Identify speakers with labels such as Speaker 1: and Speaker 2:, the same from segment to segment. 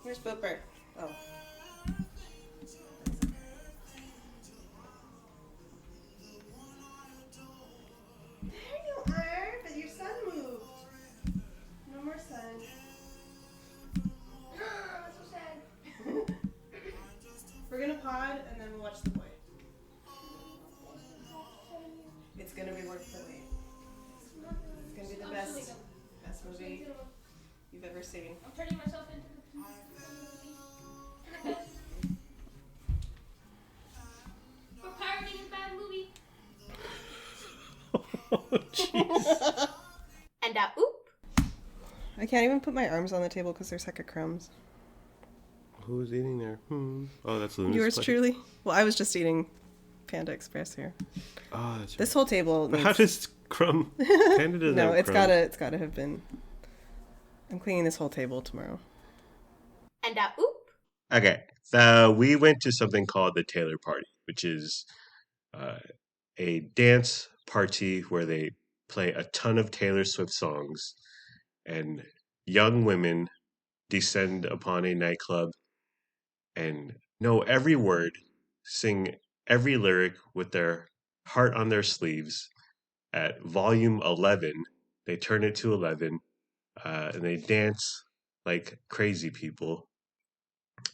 Speaker 1: Where's Booper? Oh. There you are, but your son moved. No more sun.
Speaker 2: That's so sad.
Speaker 1: We're gonna pod and then we'll watch The Boy. It's gonna be worth the wait. It's gonna be the best movie you've ever seen.
Speaker 2: I'm turning myself into the movie. We're pirating a bad movie.
Speaker 3: Oh, jeez.
Speaker 2: And oop.
Speaker 1: I can't even put my arms on the table because there's heck of crumbs.
Speaker 3: Who's eating there? Oh, that's Luna's
Speaker 1: Yours
Speaker 3: plate.
Speaker 1: truly? Well, I was just eating Panda Express here.
Speaker 3: Oh, that's right.
Speaker 1: This whole table
Speaker 3: But
Speaker 1: needs...
Speaker 3: how does Crumb? Panda doesn't
Speaker 1: No,
Speaker 3: have
Speaker 1: it's
Speaker 3: Crumb.
Speaker 1: gotta have been... I'm cleaning this whole table tomorrow.
Speaker 2: And oop.
Speaker 3: Okay, we went to something called the Taylor Party, which is a dance party where they play a ton of Taylor Swift songs, and young women descend upon a nightclub and know every word, sing every lyric with their heart on their sleeves. At volume 11, they turn it to 11, and they dance like crazy people.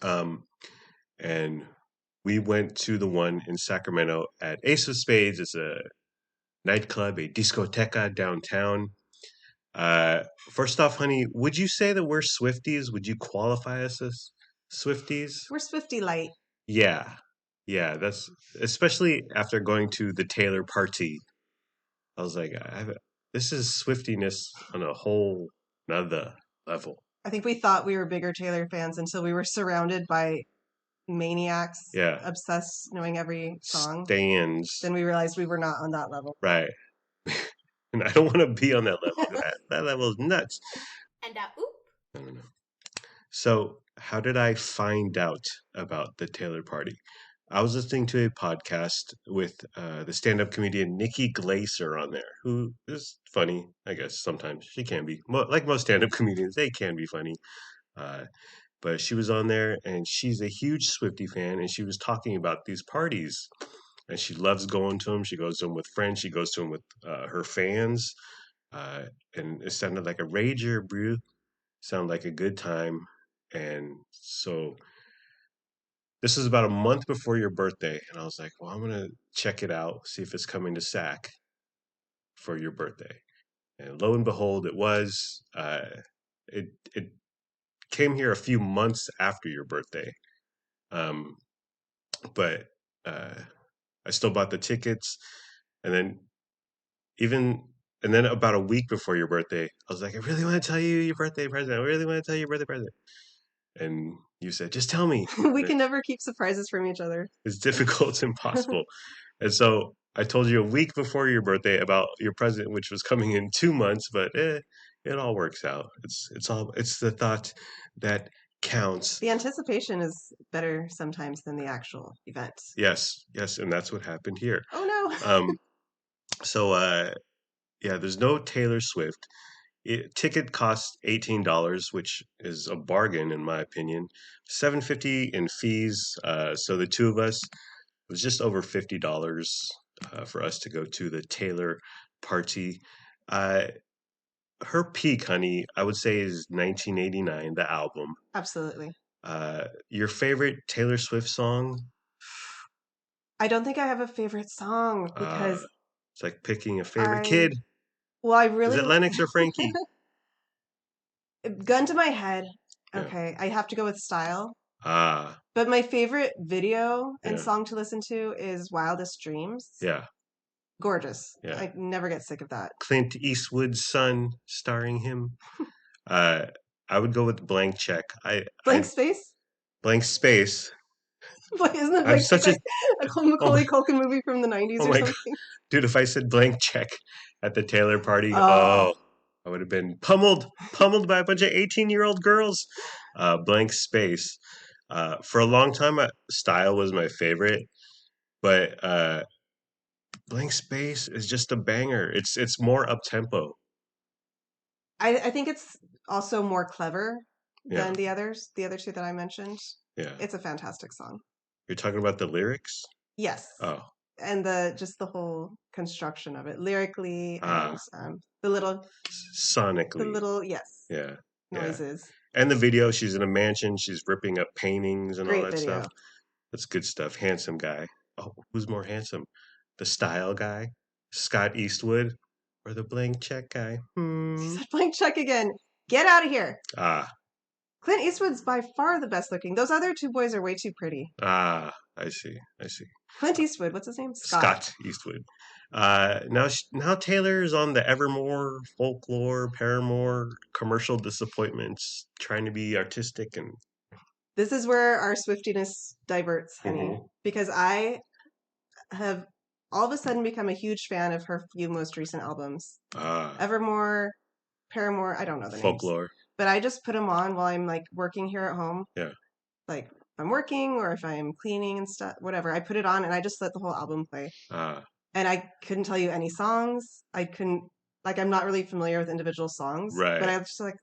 Speaker 3: Um, and we went to the one in Sacramento at Ace of Spades. It's a nightclub, a discoteca downtown. First off, honey, would you say that we're Swifties? Would you qualify us as Swifties?
Speaker 1: We're Swifty Light.
Speaker 3: Yeah. Yeah, that's especially after going to the Taylor party. I was like, this is Swiftiness on a whole nother level.
Speaker 1: I think we thought we were bigger Taylor fans until we were surrounded by maniacs
Speaker 3: Yeah.
Speaker 1: obsessed knowing every song.
Speaker 3: Stands.
Speaker 1: Then we realized we were not on that level.
Speaker 3: Right. And I don't want to be on that level. That level is nuts.
Speaker 2: And oop.
Speaker 3: I don't know. So, how did I find out about the Taylor party? I was listening to a podcast with the stand-up comedian Nikki Glaser on there, who is funny, I guess. Sometimes she can be, like most stand-up comedians, they can be funny. Uh, but she was on there, and she's a huge Swiftie fan, and she was talking about these parties, and she loves going to them. She goes to them with friends. She goes to them with her fans, uh, and it sounded like a rager, bro. Sounded like a good time, and so this is about a month before your birthday, and I was like, well, I'm gonna check it out, see if it's coming to SAC for your birthday. And lo and behold, it was. It came here a few months after your birthday, um, but I still bought the tickets, and then even and then about a week before your birthday, I was like, I really want to tell you your birthday present. I really want to tell you your birthday present. And you said, just tell me.
Speaker 1: We
Speaker 3: And
Speaker 1: can never keep surprises from each other.
Speaker 3: it's difficult, it's impossible. And so I told you a week before your birthday about your present, which was coming in 2 months, but it all works out. It's the thought that counts.
Speaker 1: The anticipation is better sometimes than the actual event.
Speaker 3: Yes, and that's what happened here.
Speaker 1: Oh no.
Speaker 3: Um, so yeah, there's no Taylor Swift. Ticket costs $18, which is a bargain in my opinion. $7.50 in fees. So the two of us, it was just over $50 for us to go to the Taylor party. Uh, her peak, honey, I would say is 1989, the album.
Speaker 1: Absolutely.
Speaker 3: Your favorite Taylor Swift song?
Speaker 1: I don't think I have a favorite song
Speaker 3: Uh,
Speaker 1: because
Speaker 3: it's like picking a favorite kid.
Speaker 1: well, I
Speaker 3: Is
Speaker 1: really
Speaker 3: it Lennox or Frankie?
Speaker 1: gun to my head.
Speaker 3: Yeah.
Speaker 1: Okay, I have to go with Style.
Speaker 3: Ah,
Speaker 1: But my favorite video and
Speaker 3: Yeah.
Speaker 1: song to listen to is Wildest Dreams.
Speaker 3: yeah.
Speaker 1: Gorgeous.
Speaker 3: Yeah.
Speaker 1: I never get sick of that.
Speaker 3: Clint Eastwood's son starring him. Uh, I would go with Blank Check.
Speaker 1: Blank Space?
Speaker 3: Blank Space.
Speaker 1: Isn't it
Speaker 3: I'm
Speaker 1: Blank
Speaker 3: such
Speaker 1: Space
Speaker 3: a
Speaker 1: like a Macaulay Culkin movie from the 90s
Speaker 3: oh
Speaker 1: or
Speaker 3: my
Speaker 1: something?
Speaker 3: dude. If I said Blank Check at the Taylor party,
Speaker 1: Oh.
Speaker 3: I would have been pummeled by a bunch of 18-year-old girls. Blank Space. For a long time, Style was my favorite, but Blank Space is just a banger. It's more up tempo.
Speaker 1: I think it's also more clever.
Speaker 3: Yeah.
Speaker 1: than the other two that I mentioned.
Speaker 3: Yeah.
Speaker 1: It's a fantastic song.
Speaker 3: You're talking about the lyrics?
Speaker 1: Yes.
Speaker 3: Oh.
Speaker 1: And just the whole construction of it lyrically
Speaker 3: Ah.
Speaker 1: and the little
Speaker 3: Sonically.
Speaker 1: yes
Speaker 3: Yeah. Yeah.
Speaker 1: noises.
Speaker 3: And the video, she's in a mansion, she's ripping up paintings and all
Speaker 1: Great
Speaker 3: that
Speaker 1: video.
Speaker 3: stuff. That's good stuff. Handsome guy. Oh, who's more handsome? The style guy? Scott Eastwood? Or the blank check guy?
Speaker 1: He said blank check again. Get out of here.
Speaker 3: Ah.
Speaker 1: Clint Eastwood's by far the best looking. Those other two boys are way too pretty.
Speaker 3: Ah. I see.
Speaker 1: Clint Eastwood, what's his name?
Speaker 3: Scott Eastwood. Now Taylor is on the Evermore, Folklore, Paramore, commercial disappointments, trying to be artistic and
Speaker 1: This is where our Swiftiness diverts, honey,
Speaker 3: Mhm.
Speaker 1: because I have all of a sudden become a huge fan of her few most recent albums. Evermore, Paramore, I don't know the names.
Speaker 3: Folklore.
Speaker 1: But I just put them on while I'm like working here at home.
Speaker 3: Yeah.
Speaker 1: Like if I'm working or if I'm cleaning and stuff, whatever. I put it on and I just let the whole album play. And I couldn't tell you any songs. I'm not really familiar with individual songs.
Speaker 3: Right.
Speaker 1: But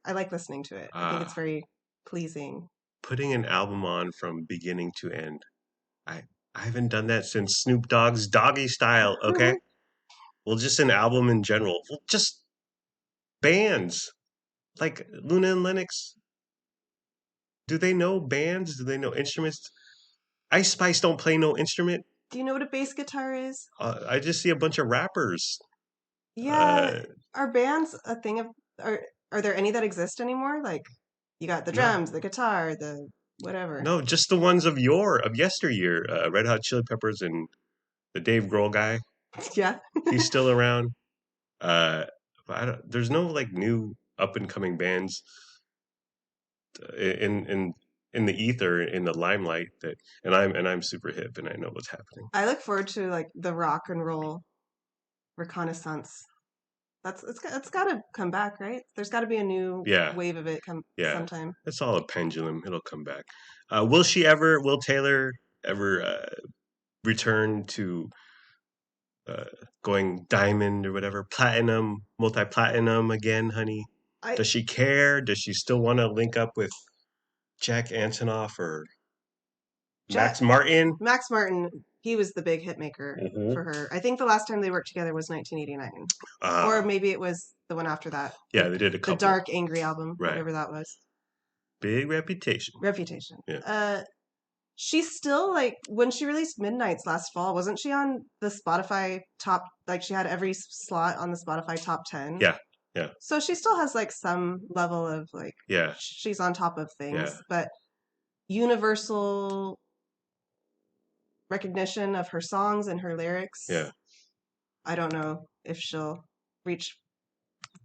Speaker 1: I like listening to it. I think it's very pleasing.
Speaker 3: Putting an album on from beginning to end. I haven't done that since Snoop Dogg's Doggy Style, okay? Well, just an album in general. Well, just bands. Like Luna and Lennox. Do they know bands? Do they know instruments? Ice Spice don't play no instrument.
Speaker 1: Do you know what a bass guitar is?
Speaker 3: I just see a bunch of rappers.
Speaker 1: Yeah. Are bands a thing of... Are there any that exist anymore? Like, you got the drums, the guitar, the whatever.
Speaker 3: No, just the ones of yesteryear. Red Hot Chili Peppers and the Dave Grohl guy.
Speaker 1: Yeah.
Speaker 3: He's still around. There's no like new up and coming bands in the ether, in the limelight and I'm super hip and I know what's happening.
Speaker 1: I look forward to like the rock and roll reconnaissance. It's got to come back, right? There's got to be a new wave of it sometime.
Speaker 3: It's all a pendulum. It'll come back. Will Taylor ever return to going diamond or whatever, platinum, multi-platinum again, honey? Does she care? Does she still want to link up with Jack Antonoff or Max Martin?
Speaker 1: Max Martin, he was the big hit maker for her. I think the last time they worked together was 1989. Or maybe it was the one after that.
Speaker 3: Yeah, they did a couple.
Speaker 1: The Dark Angry album, whatever that was.
Speaker 3: Big Reputation.
Speaker 1: Yeah. She's still like, when she released Midnights last fall, wasn't she on the Spotify top, like she had every slot on the Spotify top 10?
Speaker 3: Yeah.
Speaker 1: So she still has like some level of like, she's on top of things, but universal recognition of her songs and her lyrics. I don't know if she'll reach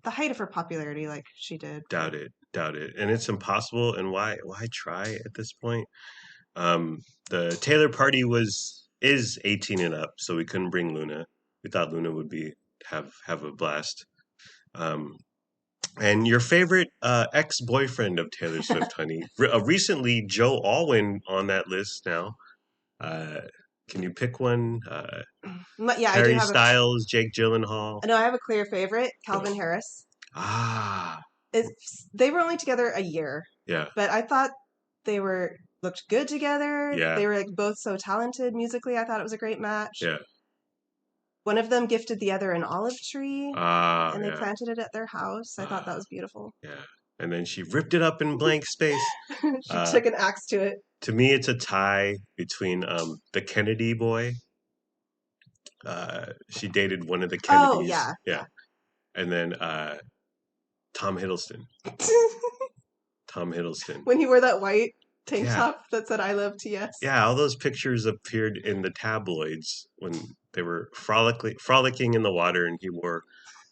Speaker 1: the height of her popularity like she did.
Speaker 3: Doubt it. And it's impossible. And why try at this point? The Taylor party is 18 and up, so we couldn't bring Luna. We thought Luna would have a blast. And your favorite ex-boyfriend of Taylor Swift, honey. Recently, Joe Alwyn on that list now. Can you pick one? Harry Styles, Jake Gyllenhaal.
Speaker 1: No, I have a clear favorite, Calvin Harris. They were only together a year.
Speaker 3: Yeah.
Speaker 1: But I thought they looked good together.
Speaker 3: Yeah.
Speaker 1: They were like both so talented musically. I thought it was a great match.
Speaker 3: Yeah.
Speaker 1: One of them gifted the other an olive tree, and they planted it at their house. I thought that was beautiful.
Speaker 3: Yeah. And then she ripped it up in blank space.
Speaker 1: She took an axe to it.
Speaker 3: To me, it's a tie between the Kennedy boy. She dated one of the Kennedys.
Speaker 1: Oh, yeah.
Speaker 3: And then Tom Hiddleston.
Speaker 1: When he wore that white tank top that said "I love TS."
Speaker 3: Yeah, all those pictures appeared in the tabloids when they were frolicking in the water, and he wore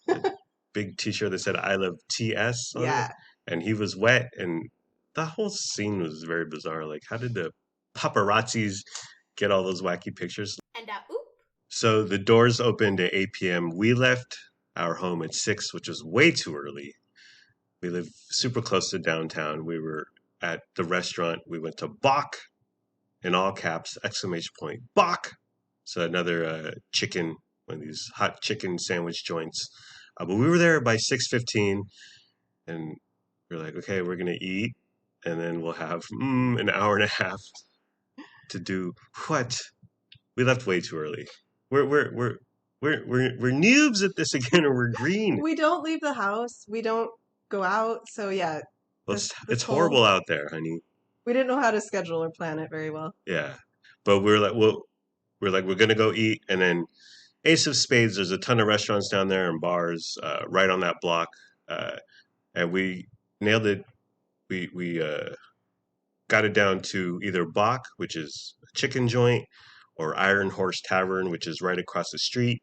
Speaker 3: a big T-shirt that said "I love TS" on it, and he was wet, and the whole scene was very bizarre. Like, how did the paparazzis get all those wacky pictures?
Speaker 2: And
Speaker 3: So the doors opened at 8 p.m. We left our home at 6, which was way too early. We live super close to downtown. We were at the restaurant. We went to Bach, in all caps, ! Bach. So another chicken, one of these hot chicken sandwich joints. But we were there by 6:15, and we're like, okay, we're gonna eat, and then we'll have an hour and a half to do what? We left way too early. We're noobs at this again, or we're green.
Speaker 1: We don't leave the house. We don't go out. So yeah,
Speaker 3: Well, it's horrible out there, honey.
Speaker 1: We didn't know how to schedule or plan it very well.
Speaker 3: Yeah, but we're gonna go eat, and then Ace of Spades. There's a ton of restaurants down there and bars right on that block, and we nailed it. We got it down to either Bach, which is a chicken joint, or Iron Horse Tavern, which is right across the street.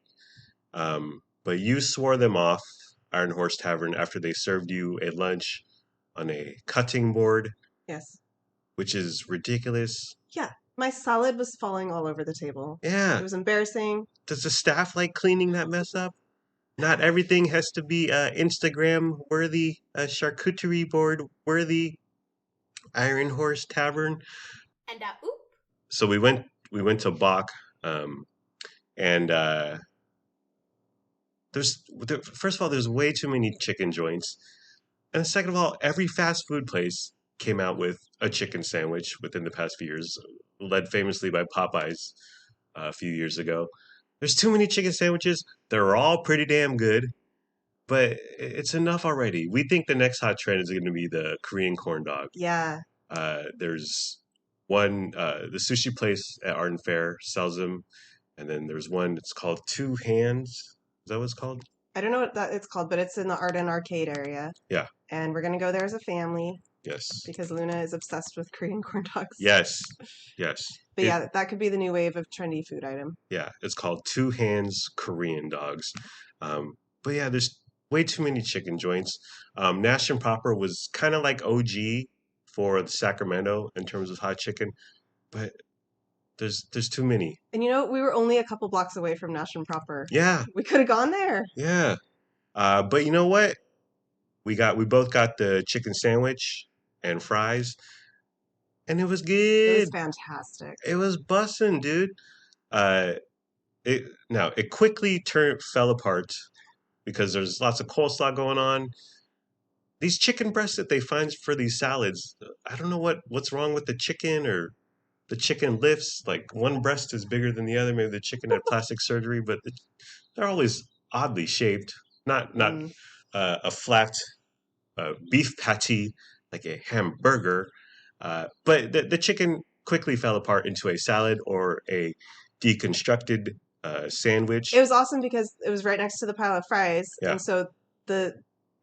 Speaker 3: But you swore them off, Iron Horse Tavern, after they served you a lunch on a cutting board.
Speaker 1: Yes.
Speaker 3: Which is ridiculous.
Speaker 1: Yeah. My salad was falling all over the table.
Speaker 3: Yeah.
Speaker 1: It was embarrassing.
Speaker 3: Does the staff like cleaning that mess up? Not everything has to be Instagram worthy, charcuterie board worthy, Iron Horse Tavern.
Speaker 2: And oop.
Speaker 3: So we went to Bach, and first of all, there's way too many chicken joints, and second of all, every fast food place came out with a chicken sandwich within the past few years, led famously by Popeyes a few years ago. There's too many chicken sandwiches. They're all pretty damn good, but it's enough already. We think the next hot trend is going to be the Korean corn dog.
Speaker 1: Yeah.
Speaker 3: There's one, the sushi place at Arden Fair sells them, and then there's one, it's called Two Hands. Is that what it's called?
Speaker 1: I don't know what it's called, but it's in the Arden Arcade area.
Speaker 3: Yeah.
Speaker 1: And we're going to go there as a family.
Speaker 3: Yes.
Speaker 1: Because Luna is obsessed with Korean corn dogs.
Speaker 3: Yes.
Speaker 1: But yeah, that could be the new wave of trendy food item.
Speaker 3: Yeah, it's called Two Hands Korean Dogs. But yeah, there's way too many chicken joints. Nash and Proper was kind of like OG for Sacramento in terms of hot chicken, but there's too many.
Speaker 1: And we were only a couple blocks away from Nash and Proper.
Speaker 3: Yeah.
Speaker 1: We could have gone there.
Speaker 3: Yeah. But you know what? We both got the chicken sandwich and fries, and it was good.
Speaker 1: It was fantastic.
Speaker 3: It was bussin', dude. It quickly fell apart because there's lots of coleslaw going on. These chicken breasts that they find for these salads, I don't know what's wrong with the chicken, or the chicken lifts. Like one breast is bigger than the other. Maybe the chicken had plastic surgery, but they're always oddly shaped. Not a flat beef patty like a hamburger, but the chicken quickly fell apart into a salad or a deconstructed sandwich.
Speaker 1: It was awesome because it was right next to the pile of fries,
Speaker 3: yeah.
Speaker 1: And so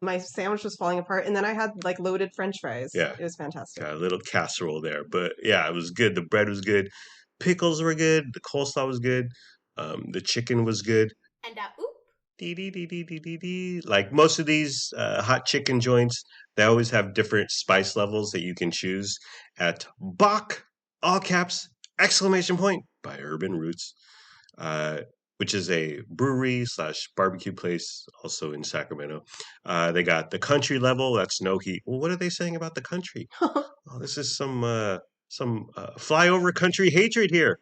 Speaker 1: my sandwich was falling apart, and then I had like loaded French fries.
Speaker 3: Yeah,
Speaker 1: it was fantastic.
Speaker 3: Got a little casserole there, but yeah, it was good. The bread was good, pickles were good, the coleslaw was good, the chicken was good.
Speaker 2: And oop.
Speaker 3: Like most of these hot chicken joints, they always have different spice levels that you can choose at Bach, all caps, exclamation point, by Urban Roots, which is a brewery / barbecue place also in Sacramento. They got the country level, that's no heat. Well, what are they saying about the country? This is some flyover country hatred here.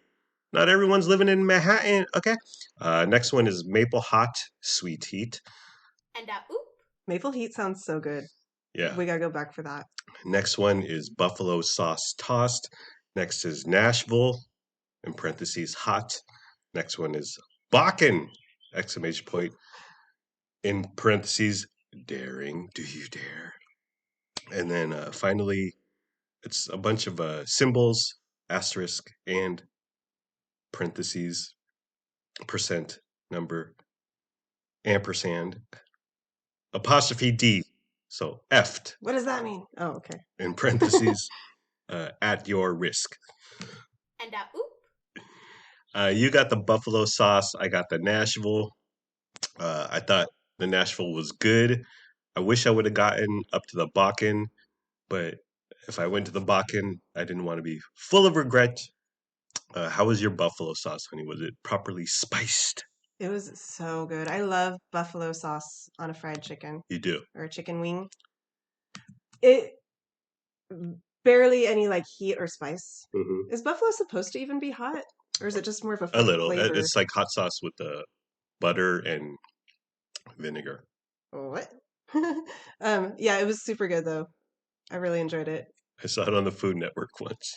Speaker 3: Not everyone's living in Manhattan. Okay. Next one is Maple Hot Sweet Heat.
Speaker 2: And oop.
Speaker 1: Maple Heat sounds so good.
Speaker 3: Yeah.
Speaker 1: We gotta go back for that.
Speaker 3: Next one is Buffalo Sauce Tossed. Next is Nashville, in parentheses, hot. Next one is Bakken, exclamation point, in parentheses, daring, do you dare? And then finally, it's a bunch of symbols, asterisk, and parentheses, percent number, ampersand, apostrophe D, so effed.
Speaker 1: What does that mean? Oh, okay.
Speaker 3: In parentheses, at your risk.
Speaker 2: And oop.
Speaker 3: You got the buffalo sauce. I got the Nashville. I thought the Nashville was good. I wish I would have gotten up to the Bakken, but if I went to the Bakken, I didn't want to be full of regret. How was your buffalo sauce, honey? Was it properly spiced?
Speaker 1: It was so good. I love buffalo sauce on a fried chicken.
Speaker 3: You do?
Speaker 1: Or a chicken wing. It barely any like heat or spice.
Speaker 3: Mm-hmm.
Speaker 1: Is buffalo supposed to even be hot? Or is it just more of a
Speaker 3: little
Speaker 1: flavor?
Speaker 3: It's like hot sauce with the butter and vinegar.
Speaker 1: What? Yeah, it was super good though. I really enjoyed it.
Speaker 3: I saw it on the Food Network once.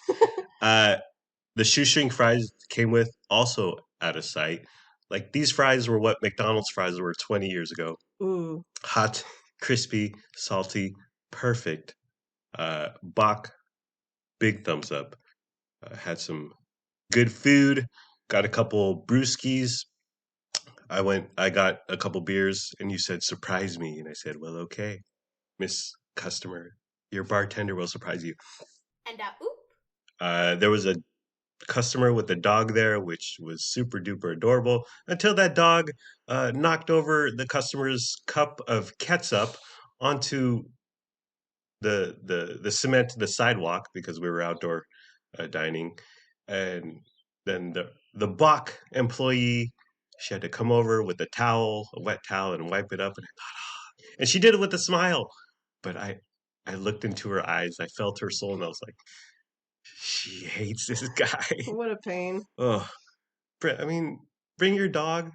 Speaker 3: The shoestring fries came with also out of sight. Like these fries were what McDonald's fries were 20 years ago.
Speaker 1: Ooh.
Speaker 3: Hot, crispy, salty, perfect. Bach, big thumbs up. Had some good food. Got a couple brewskis. I got a couple beers, and you said, surprise me. And I said, well, okay, Miss Customer, your bartender will surprise you.
Speaker 2: And oop.
Speaker 3: There was a customer with a dog there, which was super duper adorable until that dog knocked over the customer's cup of ketchup onto the cement, the sidewalk, because we were outdoor dining, and then the Bach employee, she had to come over with a towel, a wet towel, and wipe it up, and I thought, oh. And she did it with a smile, but I looked into her eyes, I felt her soul, and I was like, she hates this guy.
Speaker 1: What a pain.
Speaker 3: Oh, I mean, bring your dog,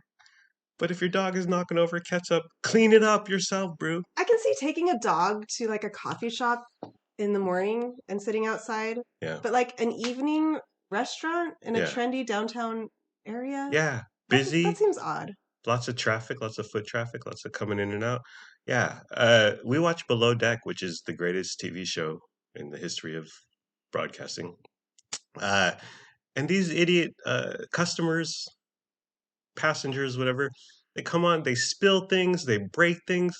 Speaker 3: but if your dog is knocking over ketchup, clean it up yourself, bro.
Speaker 1: I can see taking a dog to like a coffee shop in the morning and sitting outside.
Speaker 3: Yeah.
Speaker 1: But like an evening restaurant in a
Speaker 3: Yeah.
Speaker 1: trendy downtown area?
Speaker 3: Yeah. Busy.
Speaker 1: That seems odd.
Speaker 3: Lots of traffic, lots of foot traffic, lots of coming in and out. Yeah. We watch Below Deck, which is the greatest TV show in the history of broadcasting. And these idiot customers, passengers, whatever, they come on, they spill things, they break things.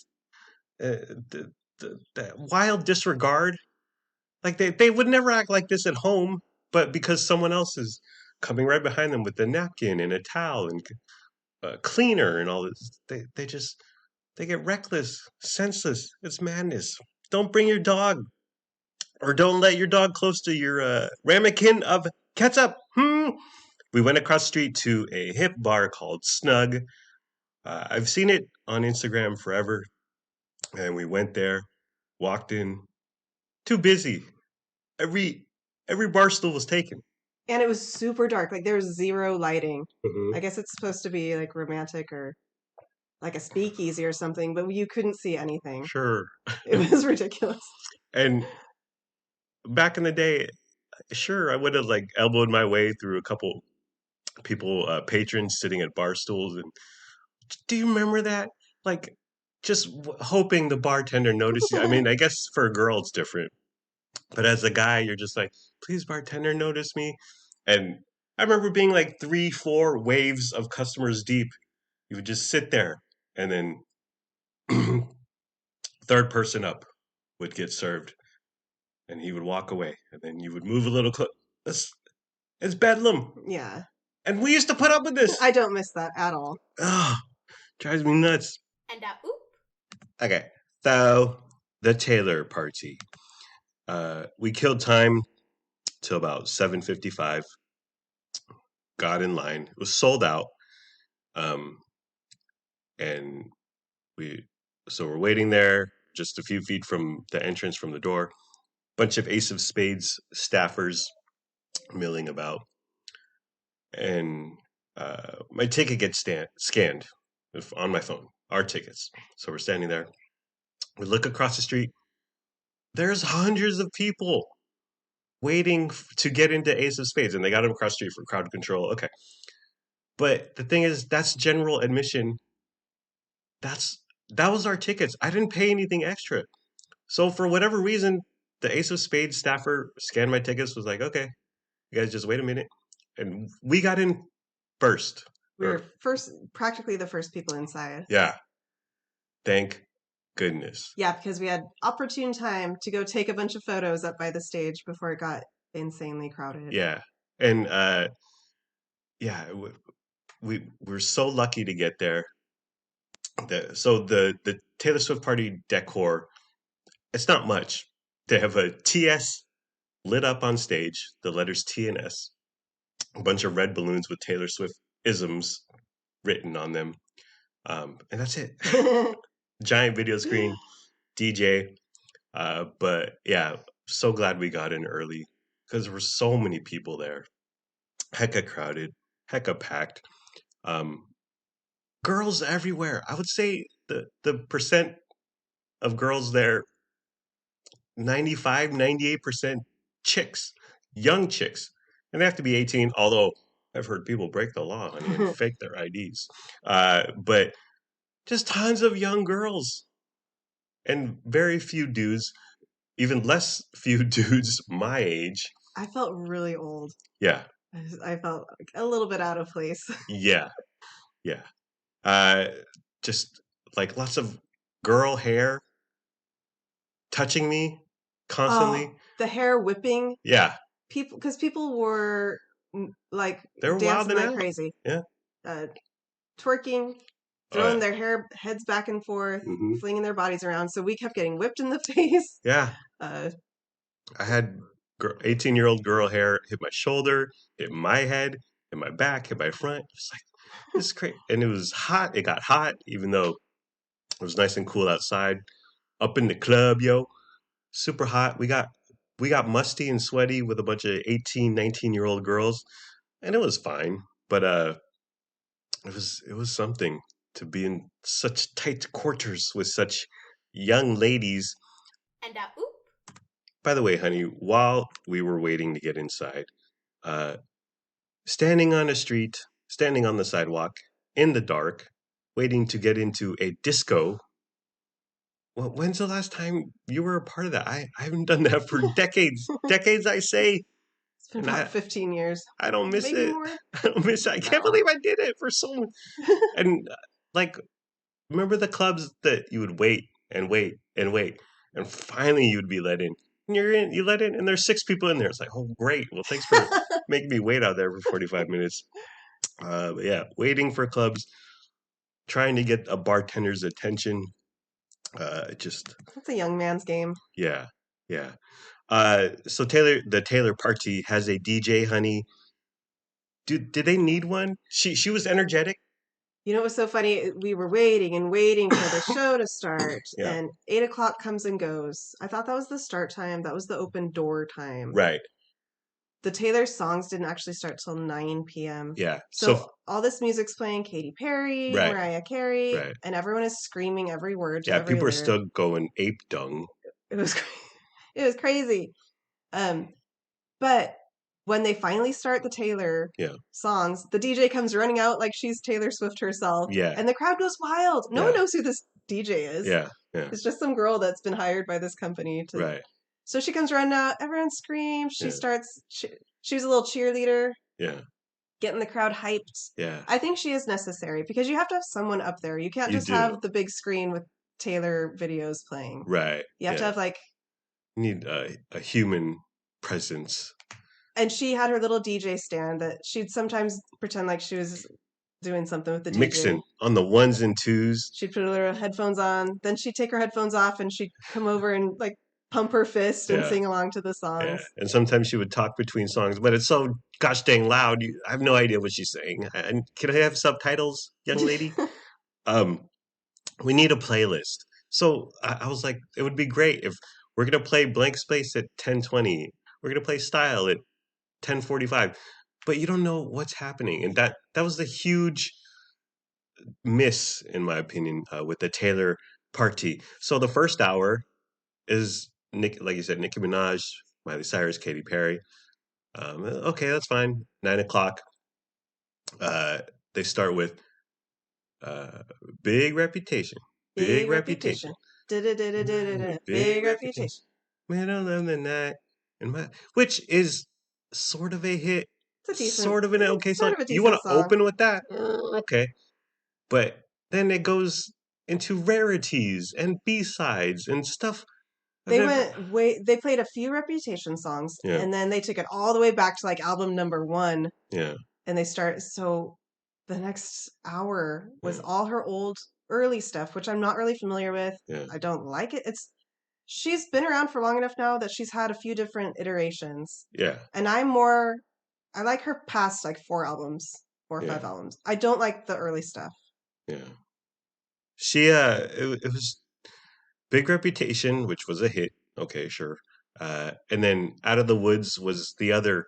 Speaker 3: The wild disregard. Like they would never act like this at home, but because someone else is coming right behind them with a napkin and a towel and cleaner and all this, they get reckless, senseless. It's madness. Don't bring your dog, or don't let your dog close to your ramekin of ketchup. We went across the street to a hip bar called Snug. I've seen it on Instagram forever, and we went there, walked in, too busy. Every bar stool was taken.
Speaker 1: And it was super dark. Like there was zero lighting.
Speaker 3: Mhm.
Speaker 1: I guess it's supposed to be like romantic or like a speakeasy or something, but you couldn't see anything.
Speaker 3: Sure.
Speaker 1: It was ridiculous.
Speaker 3: And back in the day, sure, I would have like elbowed my way through a couple people, patrons sitting at bar stools. And do you remember that? Like, just hoping the bartender notices. I mean, I guess for a girl it's different, but as a guy, you're just like, please, bartender, notice me. And I remember being like 3, 4 waves of customers deep. You would just sit there, and then third person up would get served, and he would walk away, and then you would move a little close. It's bedlam.
Speaker 1: Yeah.
Speaker 3: And we used to put up with this.
Speaker 1: I don't miss that at all.
Speaker 3: Oh, drives me nuts.
Speaker 2: And oop.
Speaker 3: Okay, so the Taylor party. We killed time till about 7:55. Got in line. It was sold out. And we're waiting there, just a few feet from the entrance from the door. Bunch of Ace of Spades staffers milling about. And my ticket gets scanned on my phone, our tickets. So we're standing there. We look across the street. There's hundreds of people waiting to get into Ace of Spades, and they got them across the street for crowd control. Okay. But the thing is, that's general admission. That was our tickets. I didn't pay anything extra. So for whatever reason, the Ace of Spades staffer scanned my tickets, was like, okay, you guys just wait a minute. And we got in first.
Speaker 1: We were practically the first people inside.
Speaker 3: Yeah. Thank goodness.
Speaker 1: Yeah, because we had opportune time to go take a bunch of photos up by the stage before it got insanely crowded.
Speaker 3: Yeah. And yeah, we're so lucky to get there. So the Taylor Swift party decor, it's not much. They have a TS lit up on stage, the letters T and S, a bunch of red balloons with Taylor Swift isms written on them, and that's it. Giant video screen, DJ. But yeah, so glad we got in early because there were so many people there. Hecka crowded, hecka packed. Girls everywhere. I would say the percent of girls there 95, 98% chicks, young chicks. And they have to be 18, although I've heard people break the law, honey, and fake their IDs. But just tons of young girls and very few dudes, even less few dudes my age.
Speaker 1: I felt really old.
Speaker 3: Yeah.
Speaker 1: I felt like a little bit out of place.
Speaker 3: Yeah. Yeah. Just like lots of girl hair touching me constantly.
Speaker 1: Oh, the hair whipping.
Speaker 3: Yeah.
Speaker 1: Because people were like
Speaker 3: They were
Speaker 1: dancing
Speaker 3: wilding
Speaker 1: like
Speaker 3: out.
Speaker 1: crazy.
Speaker 3: Yeah.
Speaker 1: Twerking, throwing their heads back and forth, flinging their bodies around. So we kept getting whipped in the face.
Speaker 3: Yeah. I had 18-year-old girl hair hit my shoulder, hit my head, hit my back, hit my front. It's like, this is crazy. And it was hot. It got hot, even though it was nice and cool outside. Up in the club, yo. Super hot. We got musty and sweaty with a bunch of 18, 19-year-old girls. And it was fine. But it was something to be in such tight quarters with such young ladies.
Speaker 2: And oop.
Speaker 3: By the way, honey, while we were waiting to get inside, standing on a street, standing on the sidewalk, in the dark, waiting to get into a disco. Well, when's the last time you were a part of that? I haven't done that for decades. Decades, I say.
Speaker 1: It's been about 15 years.
Speaker 3: I don't miss
Speaker 1: Maybe
Speaker 3: it.
Speaker 1: more?
Speaker 3: I don't miss it. I can't believe I did it for so long. And like, remember the clubs that you would wait and wait and wait, and finally you'd be let in. And you're in, you let in, and there's 6 people in there. It's like, oh, great. Well, thanks for making me wait out there for 45 minutes. But yeah, waiting for clubs, trying to get a bartender's attention. Just
Speaker 1: It's a young man's game.
Speaker 3: Yeah, yeah. So the Taylor party has a DJ, honey. Did they need one? She was energetic.
Speaker 1: You know, it was so funny. We were waiting and waiting for the show to start,
Speaker 3: Yeah.
Speaker 1: and 8:00 comes and goes. I thought that was the start time. That was the open door time.
Speaker 3: Right.
Speaker 1: The Taylor songs didn't actually start till 9 p.m.
Speaker 3: Yeah.
Speaker 1: So all this music's playing: Katy Perry,
Speaker 3: Right.
Speaker 1: Mariah Carey,
Speaker 3: Right.
Speaker 1: and everyone is screaming every word. To
Speaker 3: Yeah,
Speaker 1: every
Speaker 3: people are
Speaker 1: lyric.
Speaker 3: still going ape dung.
Speaker 1: It was it was crazy. But when they finally start the Taylor songs, the DJ comes running out like she's Taylor Swift herself.
Speaker 3: Yeah.
Speaker 1: And the crowd goes wild. No one knows who this DJ is.
Speaker 3: Yeah. Yeah.
Speaker 1: It's just some girl that's been hired by this company to.
Speaker 3: Right.
Speaker 1: So she comes running out. Everyone screams. She starts. She's a little cheerleader.
Speaker 3: Yeah.
Speaker 1: Getting the crowd hyped.
Speaker 3: Yeah.
Speaker 1: I think she is necessary because you have to have someone up there. You can't just have the big screen with Taylor videos playing.
Speaker 3: Right.
Speaker 1: You have to have like.
Speaker 3: You need a human presence.
Speaker 1: And she had her little DJ stand that she'd sometimes pretend like she was doing something with the DJ.
Speaker 3: Mixing on the 1s and 2s.
Speaker 1: She'd put her headphones on. Then she'd take her headphones off and she'd come over and like pump her fist and sing along to the songs.
Speaker 3: Yeah. And sometimes she would talk between songs, but it's so gosh dang loud. I have no idea what she's saying. And can I have subtitles, young lady? We need a playlist. So I was like, it would be great if we're going to play Blank Space at 10:20. We're going to play Style at 10:45, but you don't know what's happening, and that was the huge miss, in my opinion, with the Taylor party. So the first hour is like you said, Nicki Minaj, Miley Cyrus, Katy Perry. Okay, that's fine. 9:00. They start with Big Reputation. Big Reputation. Big Reputation. Middle of the night, which is sort of a hit.
Speaker 1: It's a decent,
Speaker 3: sort of an okay song. You
Speaker 1: want
Speaker 3: to open with that? Okay. But then it goes into rarities and B-sides and stuff.
Speaker 1: They they played a few Reputation songs and then they took it all the way back to like album number 1.
Speaker 3: Yeah.
Speaker 1: And so the next hour was all her old early stuff, which I'm not really familiar with.
Speaker 3: Yeah.
Speaker 1: I don't like it. She's been around for long enough now that she's had a few different iterations.
Speaker 3: Yeah.
Speaker 1: And I like her past like 4 albums, 4 or 5 albums. I don't like the early stuff.
Speaker 3: Yeah. She it was Big Reputation, which was a hit. Okay, sure. And then Out of the Woods was the other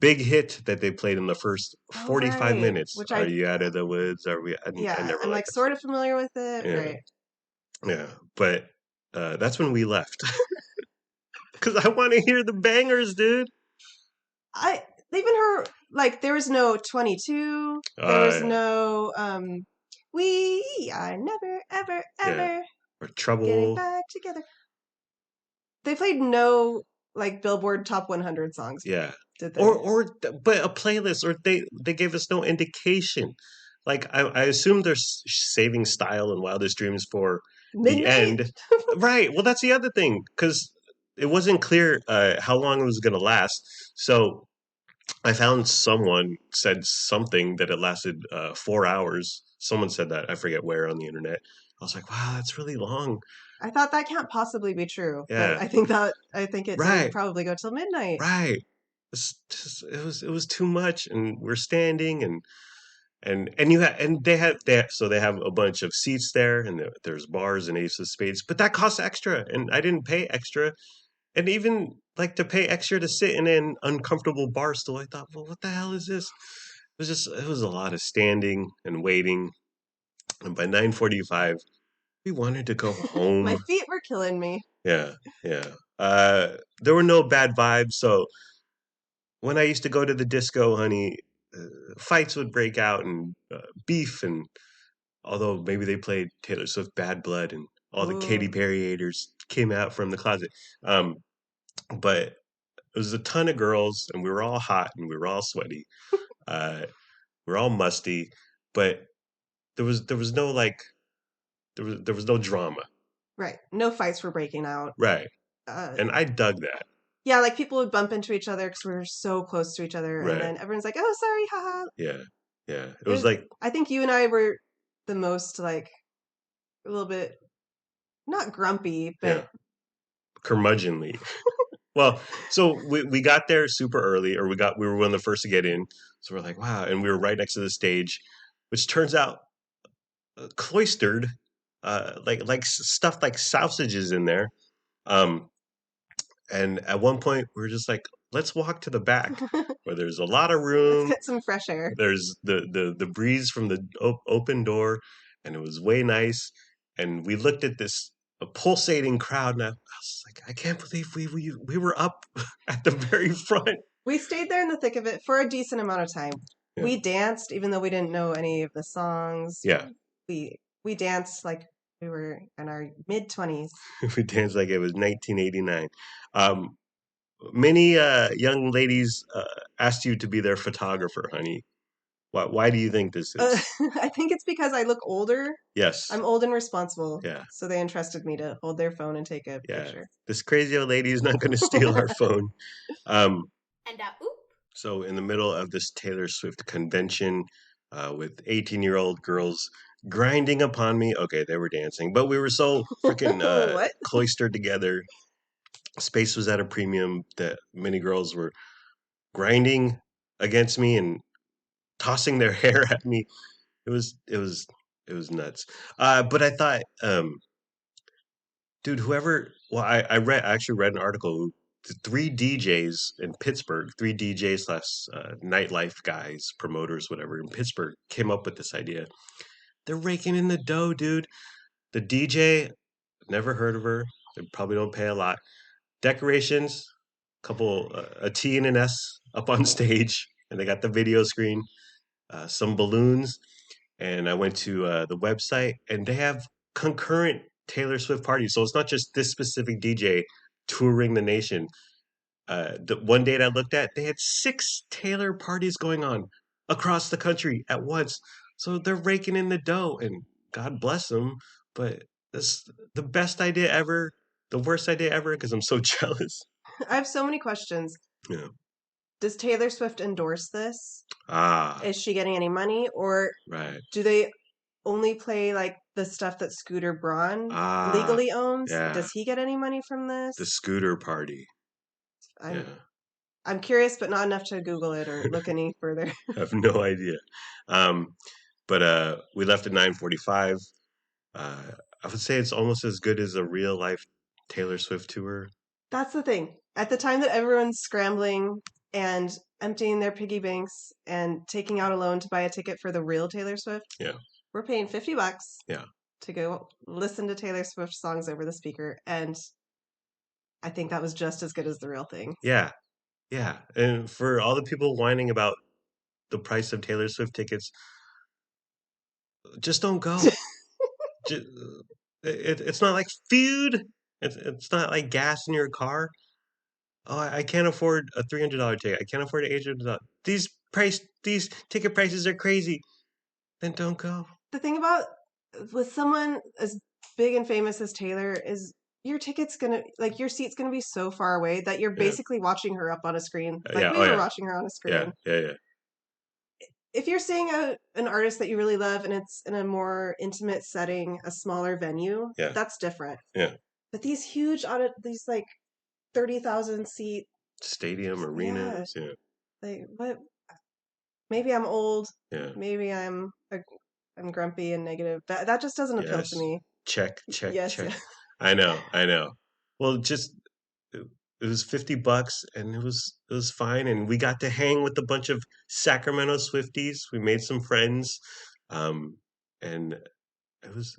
Speaker 3: big hit that they played in the first 45 minutes. Are you out of the woods? Are we?
Speaker 1: I'm like sort of familiar with it.
Speaker 3: Yeah.
Speaker 1: Right.
Speaker 3: Yeah, but that's when we left. Because I want to hear the bangers, dude.
Speaker 1: Even her, like, there was no 22. There was no we are never ever ever
Speaker 3: or Trouble
Speaker 1: getting back together. They played no like Billboard Top 100 songs.
Speaker 3: Yeah.
Speaker 1: Did they?
Speaker 3: But a playlist, or they gave us no indication. Like I assume they're saving Style and Wildest Dreams for
Speaker 1: Midnight?
Speaker 3: the end. Right. Well, that's the other thing, because it wasn't clear how long it was going to last. So I found someone said something that it lasted 4 hours. Someone said that. I forget where on the internet. I was like, wow, that's really long.
Speaker 1: I thought that can't possibly be true.
Speaker 3: Yeah.
Speaker 1: But I think it did probably go till midnight.
Speaker 3: Right. It was too much, and we're standing, and they have a bunch of seats there, and there's bars and Ace of Spades, but that costs extra, and I didn't pay extra. And even like to pay extra to sit in an uncomfortable bar stool, I thought, well, what the hell is this? It was a lot of standing and waiting. And by 9:45, we wanted to go home.
Speaker 1: My feet were killing me.
Speaker 3: Yeah. There were no bad vibes. So when I used to go to the disco, honey, fights would break out, and beef, and although maybe they played Taylor Swift Bad Blood, and all the Katy Perry haters came out from the closet. But it was a ton of girls, and we were all hot, and we were all sweaty. We were all musty, but there was no like there was no drama.
Speaker 1: Right. No fights were breaking out.
Speaker 3: Right. And I dug that.
Speaker 1: Yeah, like people would bump into each other because we were so close to each other, and then everyone's like, "Oh, sorry, haha."
Speaker 3: Yeah. It was like,
Speaker 1: I think you and I were the most like a little bit not grumpy, but
Speaker 3: curmudgeonly. Well, so we got there super early, or we were one of the first to get in. So we're like, wow, and we were right next to the stage, which turns out cloistered, like stuff like sausages in there. And at one point we were just like, let's walk to the back where there's a lot of room.
Speaker 1: Let's get some fresh air.
Speaker 3: There's the breeze from the open door, and it was way nice. And we looked at this pulsating crowd, and I was like, I can't believe we were up at the very front.
Speaker 1: We stayed there in the thick of it for a decent amount of time. Yeah. We danced, even though we didn't know any of the songs.
Speaker 3: Yeah.
Speaker 1: We danced like we were in our mid-20s.
Speaker 3: We danced like it was 1989. Many young ladies asked you to be their photographer, honey. Why do you think this is?
Speaker 1: I think it's because I look older.
Speaker 3: Yes.
Speaker 1: I'm old and responsible.
Speaker 3: Yeah.
Speaker 1: So they entrusted me to hold their phone and take a picture.
Speaker 3: This crazy old lady is not going to steal our phone. So in the middle of this Taylor Swift convention with 18-year-old girls grinding upon me. Okay, they were dancing, but we were so freaking cloistered together. Space was at a premium that many girls were grinding against me and tossing their hair at me. It was nuts. But I thought, dude, I actually read an article. The 3 DJs in Pittsburgh, 3 DJs / nightlife guys, promoters, whatever, in Pittsburgh came up with this idea. They're raking in the dough, dude. The DJ, never heard of her. They probably don't pay a lot. Decorations, a T and an S up on stage, and they got the video screen, some balloons, and I went to the website, and they have concurrent Taylor Swift parties. So it's not just this specific DJ touring the nation. The one date I looked at, they had 6 Taylor parties going on across the country at once. So they're raking in the dough, and God bless them. But that's the best idea ever, the worst idea ever, because I'm so jealous.
Speaker 1: I have so many questions. Yeah. Does Taylor Swift endorse this? Is she getting any money, or do they only play like the stuff that Scooter Braun legally owns? Yeah. Does he get any money from this?
Speaker 3: The Scooter party.
Speaker 1: I'm curious, but not enough to Google it or look any further.
Speaker 3: I have no idea. But we left at 9:45. I would say it's almost as good as a real life Taylor Swift tour.
Speaker 1: That's the thing. At the time that everyone's scrambling and emptying their piggy banks and taking out a loan to buy a ticket for the real Taylor Swift, we're paying $50 to go listen to Taylor Swift songs over the speaker, and I think that was just as good as the real thing.
Speaker 3: Yeah, yeah. And for all the people whining about the price of Taylor Swift tickets, just don't go. It's not like food. It's not like gas in your car. Oh, I can't afford a $300 ticket. I can't afford an $800. These ticket prices are crazy. Then don't go.
Speaker 1: The thing about with someone as big and famous as Taylor is your ticket's gonna like your seat's gonna be so far away that you're basically watching her up on a screen. Like we were watching her on a screen.
Speaker 3: Yeah.
Speaker 1: If you're seeing an artist that you really love and it's in a more intimate setting, a smaller venue, that's different.
Speaker 3: Yeah.
Speaker 1: But these huge these like 30,000 seat
Speaker 3: stadium arenas,
Speaker 1: like what? Maybe I'm old. Yeah. Maybe I'm grumpy and negative. That just doesn't appeal to me.
Speaker 3: Check. I know. Well, just it was $50 and it was fine, and we got to hang with a bunch of Sacramento Swifties. We made some friends, and it was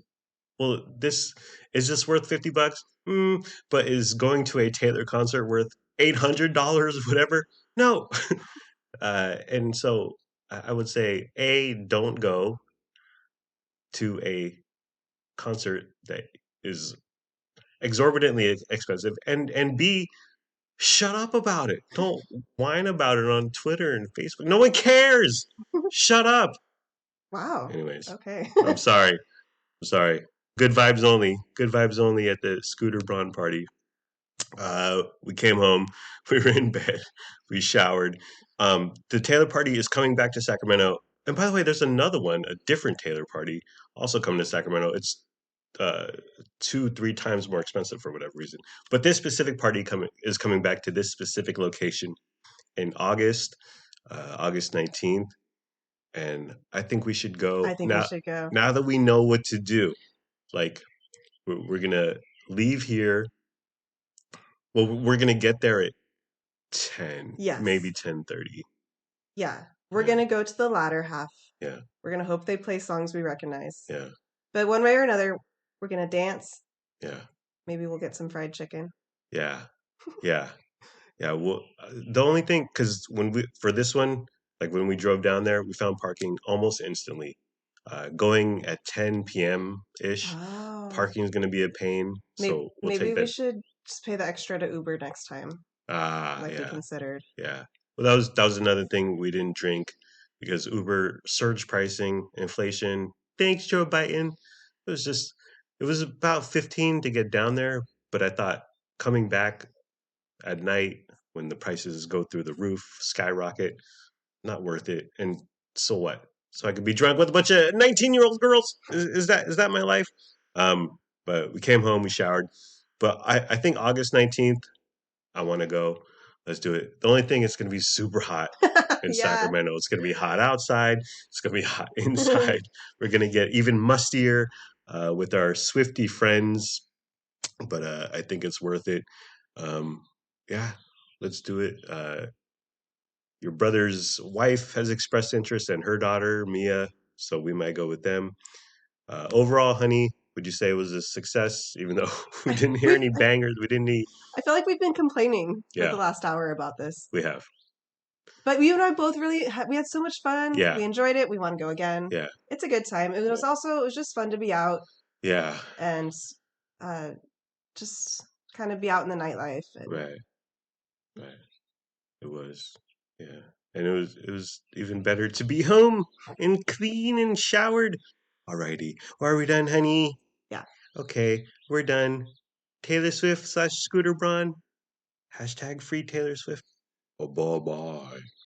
Speaker 3: this is this worth $50? But is going to a Taylor concert worth $800? Whatever? No. And so I would say don't go to a concert that is exorbitantly expensive, and B, shut up about it. Don't whine about it on Twitter and Facebook. No one cares. Shut up.
Speaker 1: Wow.
Speaker 3: Anyways,
Speaker 1: okay.
Speaker 3: I'm sorry. Good vibes only. Good vibes only at the Scooter Braun party. We came home. We were in bed. We showered. The Taylor party is coming back to Sacramento. And by the way, there's another one, a different Taylor party, also coming to Sacramento. It's 2-3 times more expensive for whatever reason. But this specific party is coming back to this specific location in August 19th. And I think we should go.
Speaker 1: I think we should go.
Speaker 3: Now that we know what to do, like we're going to leave here. Well, we're going to get there at 10, maybe 10:30.
Speaker 1: Yeah. We're going to go to the latter half.
Speaker 3: Yeah.
Speaker 1: We're going to hope they play songs we recognize.
Speaker 3: Yeah.
Speaker 1: But one way or another, we're going to dance.
Speaker 3: Yeah.
Speaker 1: Maybe we'll get some fried chicken.
Speaker 3: Yeah. Yeah. Yeah. Well, the only thing, because for this one, like when we drove down there, we found parking almost instantly. Going at 10 p.m. ish, parking is going to be a pain. So
Speaker 1: maybe we should just pay the extra to Uber next time. We considered.
Speaker 3: Yeah. Well, that was another thing we didn't drink because Uber surge pricing, inflation. Thanks, Joe Biden. It was about 15 to get down there, but I thought coming back at night when the prices go through the roof, skyrocket, not worth it. And so what? So I could be drunk with a bunch of 19-year-old girls? Is that my life? But we came home, we showered. But I think August 19th, I want to go. Let's do it. The only thing is going to be super hot in Sacramento. It's going to be hot outside. It's going to be hot inside. We're going to get even mustier with our Swiftie friends. But I think it's worth it. Yeah, let's do it. Your brother's wife has expressed interest and her daughter, Mia. So we might go with them. Overall, honey, would you say it was a success, even though we didn't hear any bangers? We didn't need...
Speaker 1: I feel like we've been complaining for the last hour about this.
Speaker 3: We have.
Speaker 1: But you and I both we had so much fun.
Speaker 3: Yeah.
Speaker 1: We enjoyed it. We want to go again.
Speaker 3: Yeah.
Speaker 1: It's a good time. It was just fun to be out.
Speaker 3: Yeah.
Speaker 1: And just kind of be out in the nightlife.
Speaker 3: Right. It was. Yeah. And it was even better to be home and clean and showered. Alrighty. Well, are we done, honey?
Speaker 1: Yeah.
Speaker 3: Okay, we're done. Taylor Swift / Scooter Braun. #free Taylor Swift. Bye-bye.